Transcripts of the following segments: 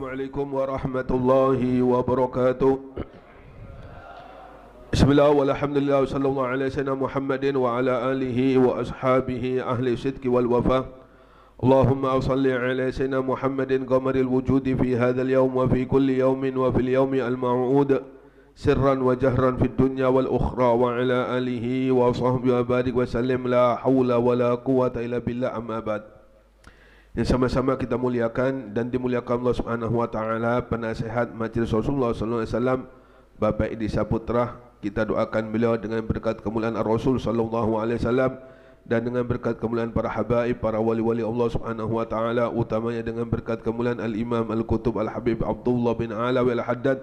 Assalamualaikum warahmatullahi wabarakatuh. Bismillah walhamdulillah sallallahu alaihi wasallam Muhammadin wa ala alihi wa ashabihi ahli sidqi wal wafa. Allahumma salli ala sayyidina Muhammadin qamaril wujudi fi hadzal yawm wa fi kulli yawmin wa fil yawmi al maw'ud sirran wa jahran fid dunya wal ukhra wa ala alihi wa sahbihi wa barik wa sallim la haula wa la quwwata illa billah amma ba'd. Yang sama-sama kita muliakan dan dimuliakan Allah Subhanahu wa taala, penasihat Majlis Rasulullah sallallahu alaihi wasallam Bapak Idi Saputra, kita doakan beliau dengan berkat kemuliaan Ar-Rasul sallallahu alaihi wasallam dan dengan berkat kemuliaan para habaib, para wali-wali Allah Subhanahu wa taala, utamanya dengan berkat kemuliaan Al-Imam Al-Qutub Al-Habib Abdullah bin Alawi Al-Haddad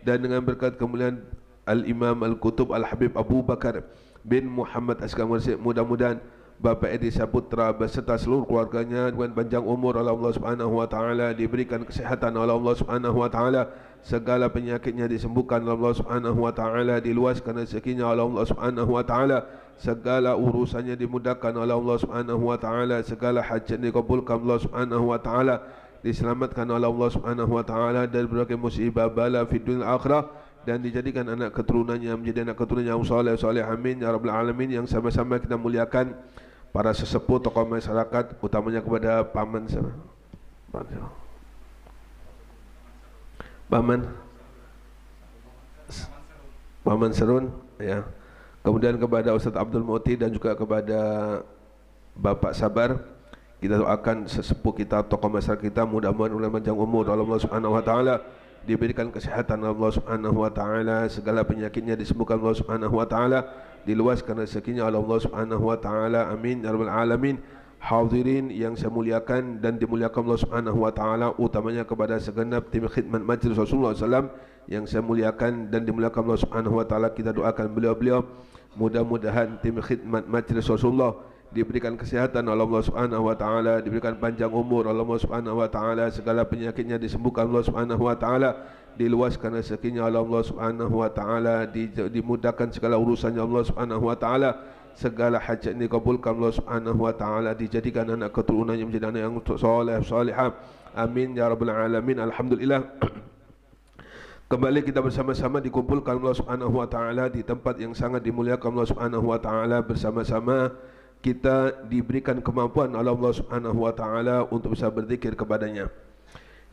dan dengan berkat kemuliaan Al-Imam Al-Qutub Al-Habib Abu Bakar bin Muhammad Asghar Mursik. Mudah-mudahan Bapak Edi Saputra beserta seluruh keluarganya dengan panjang umur oleh Allah Subhanahu wa taala, diberikan kesehatan oleh Allah Subhanahu wa taala, segala penyakitnya disembuhkan oleh Allah Subhanahu wa taala, diluaskan rezekinya oleh Allah Subhanahu wa taala, segala urusannya dimudahkan oleh Allah Subhanahu wa taala, segala hajat dikabulkan Allah Subhanahu wa taala, diselamatkan oleh Allah Subhanahu wa taala dari berbagai musibah bala fid dunya akhirah, dan dijadikan anak keturunannya menjadi anak keturunan yang saleh saleh, amin ya rabbal alamin. Yang sama-sama kita muliakan para sesepuh tokoh masyarakat, utamanya kepada paman sana, paman Serun, ya. Kemudian kepada Ustaz Abdul Muti dan juga kepada Bapak Sabar, kita doakan sesepuh kita, tokoh masyarakat kita, mudah-mudahan oleh panjang umur Allah Subhanahu wa taala, diberikan kesehatan Allah Subhanahu wa taala, segala penyakitnya disembuhkan Allah Subhanahu wa taala, diluaskan rezekinya oleh Allah Subhanahu wa taala, amin ya rabbal alamin. Hadirin yang saya muliakan dan dimuliakan Allah Subhanahu wa taala, utamanya kepada segenap tim khidmat Majlis Rasulullah SAW yang saya muliakan dan dimuliakan Allah Subhanahu wa taala, kita doakan beliau-beliau, mudah-mudahan tim khidmat Majlis Rasulullah diberikan kesehatan oleh Allah Subhanahu wa taala, diberikan panjang umur oleh Allah Subhanahu wa taala, segala penyakitnya disembuhkan Allah Subhanahu wa taala, diluaskan rezekinya oleh Allah Subhanahu wa taala, dimudahkan segala urusannya Allah Subhanahu wa taala, segala hajat dikabulkan Allah Subhanahu wa taala, dijadikan anak keturunannya menjadi anak yang saleh salihah, amin ya rabbal alamin. Alhamdulillah. Kembali kita bersama-sama dikumpulkan Allah Subhanahu wa taala di tempat yang sangat dimuliakan Allah Subhanahu wa taala, bersama-sama kita diberikan kemampuan oleh Allah Subhanahu wa taala untuk bisa berzikir kepadanya.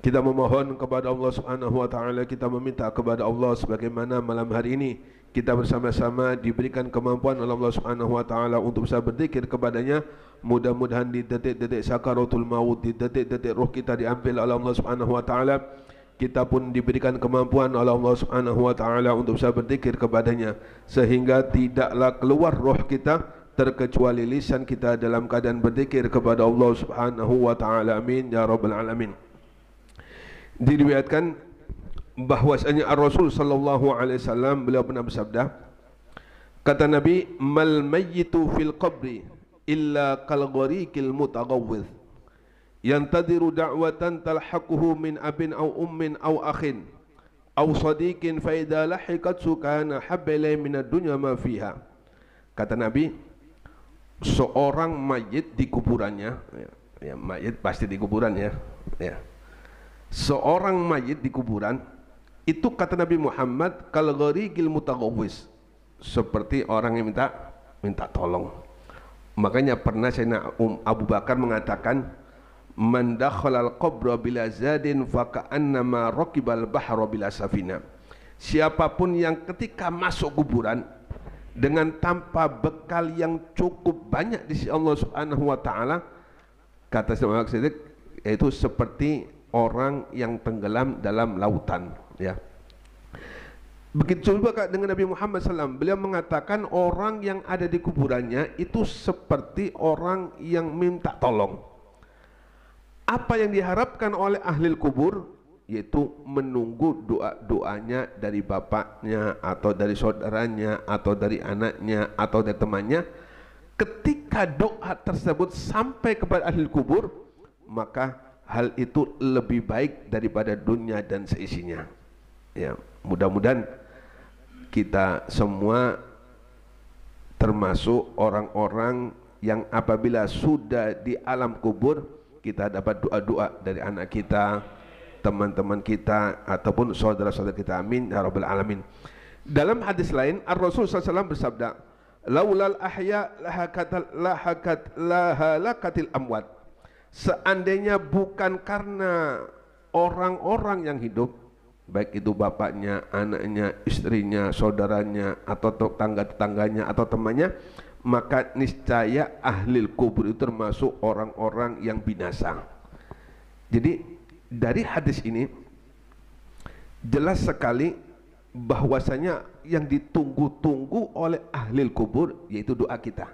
Kita memohon kepada Allah Subhanahu wa taala, kita meminta kepada Allah sebagaimana malam hari ini kita bersama-sama diberikan kemampuan oleh Allah Subhanahu wa taala untuk bisa berzikir kepadanya. Mudah-mudahan di detik-detik sakaratul maut, di detik-detik roh kita diambil oleh Allah Subhanahu wa taala, kita pun diberikan kemampuan oleh Allah Subhanahu wa taala untuk bisa berzikir kepadanya, sehingga tidaklah keluar roh kita terkecuali lisan kita dalam keadaan berzikir kepada Allah Subhanahu wa taala, amin ya rabbal alamin. Diriwayatkan bahwasanya Ar-Rasul sallallahu alaihi wasallam beliau pernah bersabda, kata Nabi, mal mayyitu fil qabri illa kal ghariqil mutaghawwidh yantadiru da'watan talhaquhu min abin aw ummin aw akhin aw sadiqin fa idza lahiqat sukana habla min ad-dunya ma fiha. Kata Nabi, seorang mayit di kuburannya, ya, mayit pasti di kuburan, ya. Seorang mayit di kuburan itu, kata Nabi Muhammad, kal ghariqil mutaghawwis, seperti orang yang minta tolong. Makanya pernah Sayyidina Abu Bakar mengatakan, man dakhalal qabra bila zadin fa ka'annama raqibal bahra bila safina. Siapapun yang ketika masuk kuburan dengan tanpa bekal yang cukup banyak di sisi Allah Subhanahu wa taala, kata Sayyidina Abu Bakar, yaitu seperti orang yang tenggelam dalam lautan, ya. Begitu juga dengan Nabi Muhammad SAW, beliau mengatakan orang yang ada di kuburannya itu seperti orang yang minta tolong. Apa yang diharapkan oleh ahli kubur, yaitu menunggu doa-doanya dari bapaknya atau dari saudaranya atau dari anaknya atau dari temannya. Ketika doa tersebut sampai kepada ahli kubur, maka hal itu lebih baik daripada dunia dan seisinya, ya. Mudah-mudahan kita semua termasuk orang-orang yang apabila sudah di alam kubur, kita dapat doa-doa dari anak kita, teman-teman kita ataupun saudara-saudara kita. Amin ya rabbal alamin. Dalam hadis lain Ar-Rasul SAW bersabda, laulal ahya lahalakatil amwat. Seandainya bukan karena orang-orang yang hidup, baik itu bapaknya, anaknya, istrinya, saudaranya, atau tetangga-tetangganya atau temannya, maka niscaya ahli kubur itu termasuk orang-orang yang binasa. Jadi dari hadis ini jelas sekali bahwasanya yang ditunggu-tunggu oleh ahli kubur yaitu doa kita.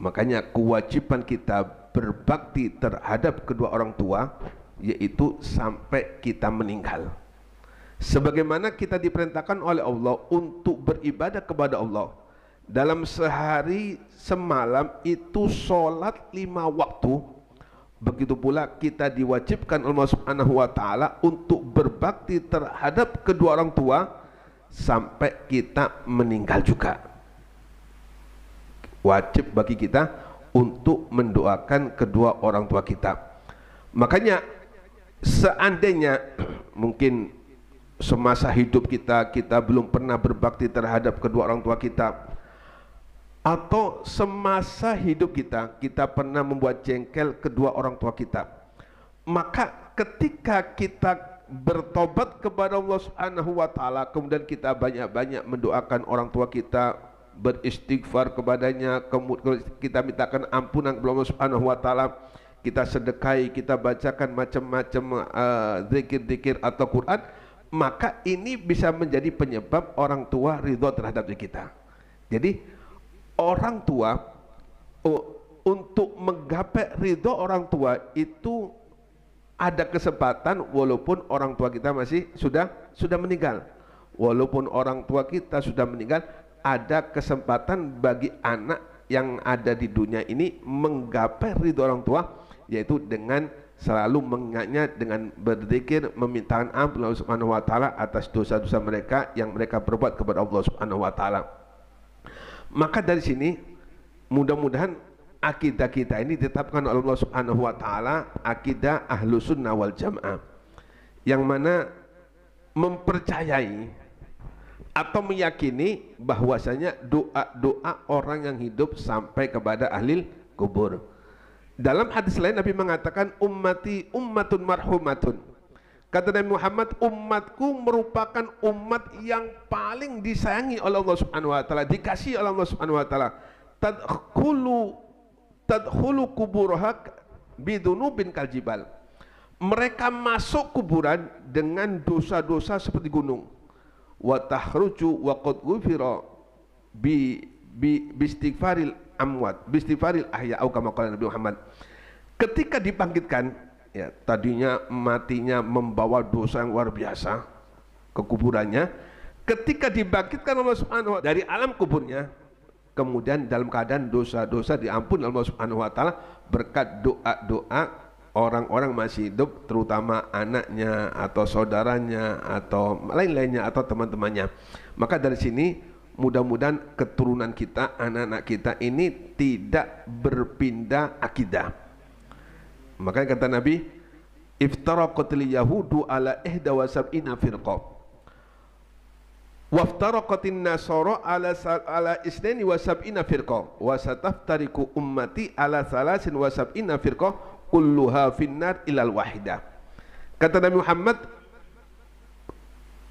Makanya kewajiban kita berbakti terhadap kedua orang tua yaitu sampai kita meninggal. Sebagaimana kita diperintahkan oleh Allah untuk beribadah kepada Allah dalam sehari semalam itu sholat 5 waktu, begitu pula kita diwajibkan Allah Subhanahu wa Ta'ala untuk berbakti terhadap kedua orang tua sampai kita meninggal juga. Wajib bagi kita untuk mendoakan kedua orang tua kita. Makanya seandainya mungkin semasa hidup kita belum pernah berbakti terhadap kedua orang tua kita, atau semasa hidup kita pernah membuat jengkel kedua orang tua kita, maka ketika kita bertobat kepada Allah Subhanahu wa Ta'ala, kemudian kita banyak-banyak mendoakan orang tua kita, beristighfar kepadanya, kemudian kita mintakan ampunan kepada Allah Subhanahu wa Ta'ala, kita sedekahi, kita bacakan macam-macam zikir-zikir atau Quran, maka ini bisa menjadi penyebab orang tua ridho terhadap diri kita. Jadi orang tua untuk menggapai ridho orang tua itu ada kesempatan walaupun orang tua kita masih sudah meninggal. Walaupun orang tua kita sudah meninggal, ada kesempatan bagi anak yang ada di dunia ini menggapai ridho orang tua, yaitu dengan selalu mengingatnya, dengan berzikir, meminta ampun Allah Subhanahu wa Ta'ala atas dosa-dosa mereka yang mereka perbuat kepada Allah Subhanahu wa Ta'ala. Maka dari sini mudah-mudahan akidah kita ini ditetapkan oleh Allah Subhanahu wa Ta'ala, akidah ahlu sunnah wal jamaah, yang mana mempercayai atau meyakini bahwasanya doa-doa orang yang hidup sampai kepada ahli kubur. Dalam hadis lain Nabi mengatakan, ummati ummatun marhumatun. Kata Nabi Muhammad, umatku merupakan umat yang paling disayangi oleh Allah Subhanahu wa Ta'ala, dikasihi oleh Allah Subhanahu wa Ta'ala. Tadkhulu kuburha bidunubin kaljibal. Mereka masuk kuburan dengan dosa-dosa seperti gunung. Wa tahruju wa qad ghufira bi istighfaril amwat, bi istighfaril ahya, atau kama qala Nabi Muhammad. Ketika dibangkitkan, ya, tadinya matinya membawa dosa yang luar biasa ke kuburannya. Ketika dibangkitkan Allah Subhanahu wa Ta'ala dari alam kuburnya, kemudian dalam keadaan dosa-dosa diampuni Allah Subhanahu wa Ta'ala berkat doa-doa orang-orang masih hidup, terutama anaknya atau saudaranya atau lain-lainnya atau teman-temannya. Maka dari sini mudah-mudahan keturunan kita, anak-anak kita ini tidak berpindah akidah. Makanya kata Nabi, iftaraqatil yahudu ala ihda wa sab'ina firqah waftaraqatin nasara ala isnaini wa sab'ina firqah wa sataftariku ummati ala salasin wa sab'ina firqah kulluha finnar ilal wahidah. Kata Nabi Muhammad,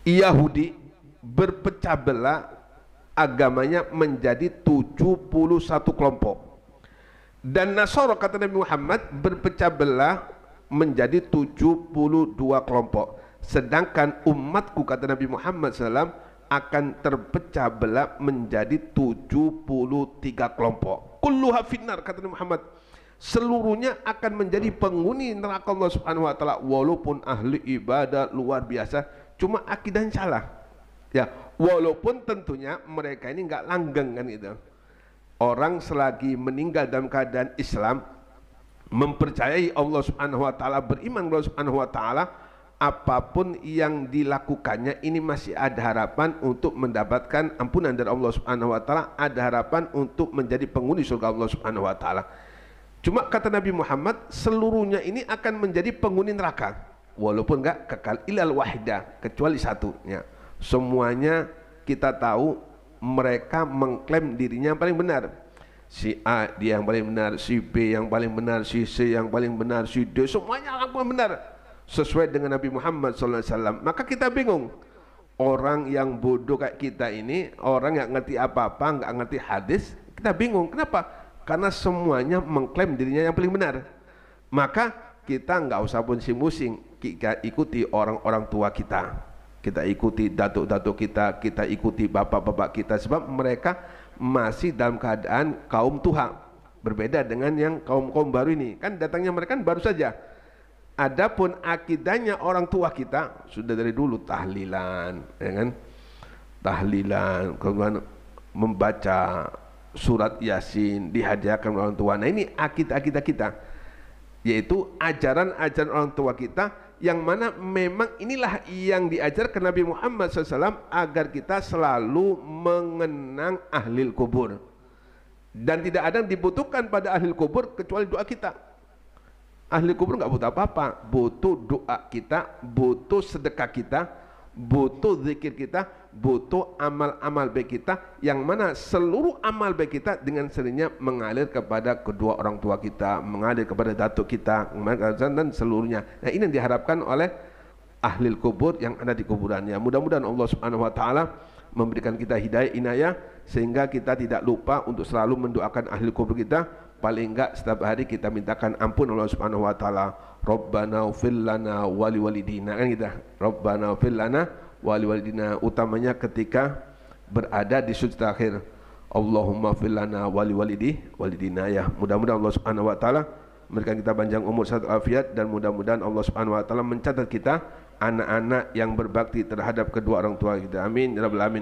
Yahudi berpecah belah agamanya menjadi 71 kelompok, dan Nasara, kata Nabi Muhammad, berpecah belah menjadi 72 kelompok. Sedangkan umatku, kata Nabi Muhammad SAW, akan terpecah belah menjadi 73 kelompok. Kulluha finnar, kata Nabi Muhammad, seluruhnya akan menjadi penghuni neraka Allah Subhanahu wa Ta'ala, walaupun ahli ibadah luar biasa, cuma akidahnya salah. Ya, walaupun tentunya mereka ini enggak langgeng kan gitu. Orang selagi meninggal dalam keadaan Islam, mempercayai Allah Subhanahu wa Ta'ala, beriman kepada Allah Subhanahu wa Ta'ala, apapun yang dilakukannya ini masih ada harapan untuk mendapatkan ampunan dari Allah Subhanahu wa Ta'ala, ada harapan untuk menjadi penghuni surga Allah Subhanahu wa Ta'ala. Cuma kata Nabi Muhammad, seluruhnya ini akan menjadi penghuni neraka. walaupun enggak kekal ilal wahidah, kecuali satu ya. Semuanya kita tahu mereka mengklaim dirinya yang paling benar. Si A dia yang paling benar, si B yang paling benar, si C yang paling benar, si D semuanya yang paling benar sesuai dengan Nabi Muhammad SAW. Maka kita bingung, orang yang bodoh kayak kita ini, orang yang ngerti apa-apa, nggak ngerti hadis, kita bingung. Kenapa? Karena semuanya mengklaim dirinya yang paling benar. Maka kita nggak usah pusing-pusing, kita ikuti orang-orang tua kita, kita ikuti datuk-datuk kita, kita ikuti bapak-bapak kita, sebab mereka masih dalam keadaan kaum tua, berbeda dengan yang kaum-kaum baru ini. Kan datangnya mereka kan baru saja. Adapun akidahnya orang tua kita sudah dari dulu tahlilan, ya kan? Tahlilan, kemudian membaca surat Yasin, dihadiahkan orang tua. Nah ini akidah kita, yaitu ajaran-ajaran orang tua kita, yang mana memang inilah yang diajarkan Nabi Muhammad SAW agar kita selalu mengenang ahli kubur, dan tidak ada yang dibutuhkan pada ahli kubur kecuali doa kita. Ahli kubur nggak butuh apa-apa, butuh doa kita, butuh sedekah kita, butuh zikir kita, butuh amal-amal baik kita, yang mana seluruh amal baik kita dengan sendirinya mengalir kepada kedua orang tua kita, mengalir kepada datuk kita, dan seluruhnya. Nah ini yang diharapkan oleh ahli kubur yang ada di kuburannya. Mudah-mudahan Allah Subhanahu Wa Taala memberikan kita hidayah inayah, sehingga kita tidak lupa untuk selalu mendoakan ahli kubur kita. Paling enggak setiap hari kita mintakan ampun Allah Subhanahu Wa Taala. Rabbana ighfir lana wa liwalidina, kan kita Rabbana ighfir lana wa liwalidina, utamanya ketika berada di sujud akhir. Allahumma ighfir lana wa liwalidina ya. Mudah-mudahan Allah Subhanahu Wa Taala memberikan kita panjang umur, sehat afiat, dan mudah-mudahan Allah Subhanahu Wa Taala mencatat kita anak-anak yang berbakti terhadap kedua orang tua kita. Amin ya rabbal alamin.